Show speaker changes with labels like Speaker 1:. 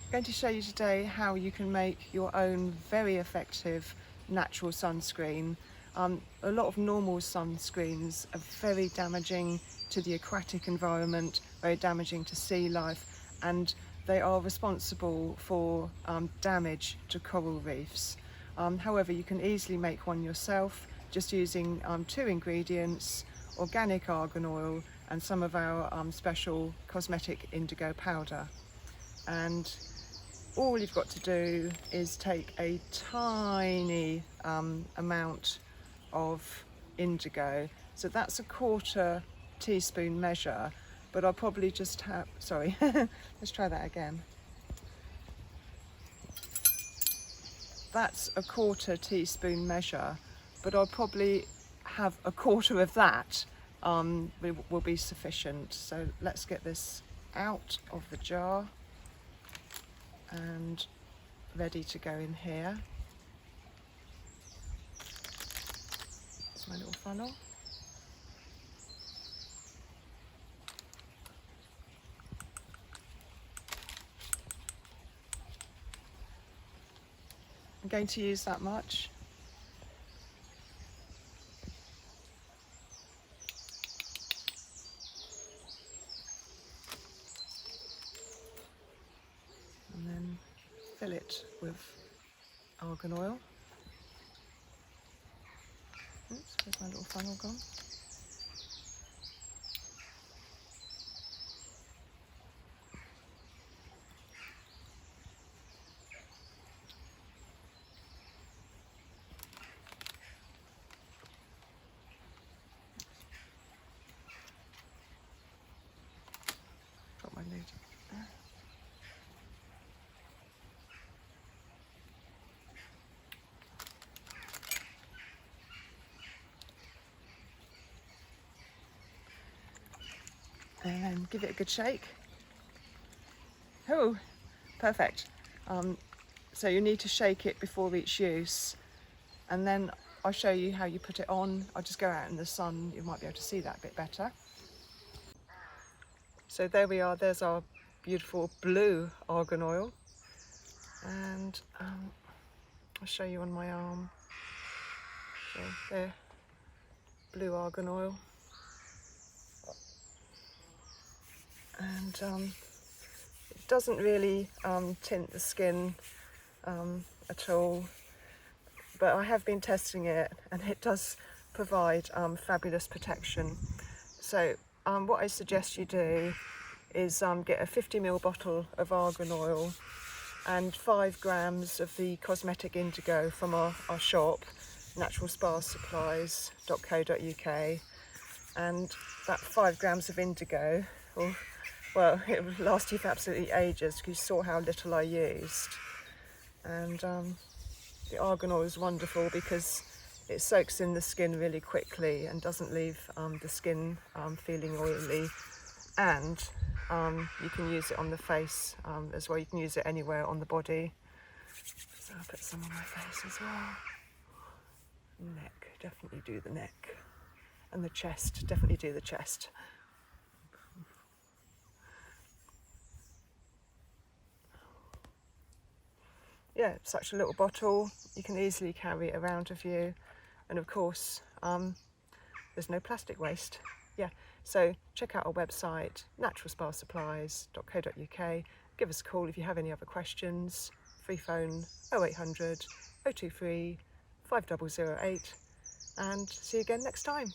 Speaker 1: I'm going to show you today how you can make your own very effective natural sunscreen. A lot of normal sunscreens are very damaging to the aquatic environment, very damaging to sea life, and they are responsible for damage to coral reefs. However, you can easily make one yourself just using 2 ingredients: organic argan oil and some of our special cosmetic indigo powder. And all you've got to do is take a tiny amount of indigo. So that's a 1/4 teaspoon measure, but I'll probably just have, sorry, let's try that again. That's a 1/4 teaspoon measure, but I'll probably have a 1/4 of that will be sufficient. So let's get this out of the jar and ready to go in here. It's my little funnel. I'm going to use that much. And then fill it with argan oil. Oops, where's my little funnel gone? Got my lid there. And then give it a good shake. Oh, perfect. So you need to shake it before each use, and then I'll show you how you put it on. I'll just go out in the sun, you might be able to see that a bit better. So there we are, there's our beautiful blue argan oil, and I'll show you on my arm. So there, blue argan oil. And it doesn't really tint the skin at all, but I have been testing it and it does provide fabulous protection. So what I suggest you do is get a 50ml bottle of argan oil and 5 grams of the cosmetic indigo from our shop, naturalspasupplies.co.uk, and that 5 grams of indigo, well, it will last you for absolutely ages because you saw how little I used. And the argan oil is wonderful because it soaks in the skin really quickly and doesn't leave the skin feeling oily. And you can use it on the face as well. You can use it anywhere on the body. So I'll put some on my face as well. Neck, definitely do the neck. And the chest, definitely do the chest. Yeah, such a little bottle, you can easily carry it around with you, and of course there's no plastic waste. Yeah, so check out our website, naturalspasupplies.co.uk. Give us a call if you have any other questions. Free phone 0800 023 5008, and see you again next time.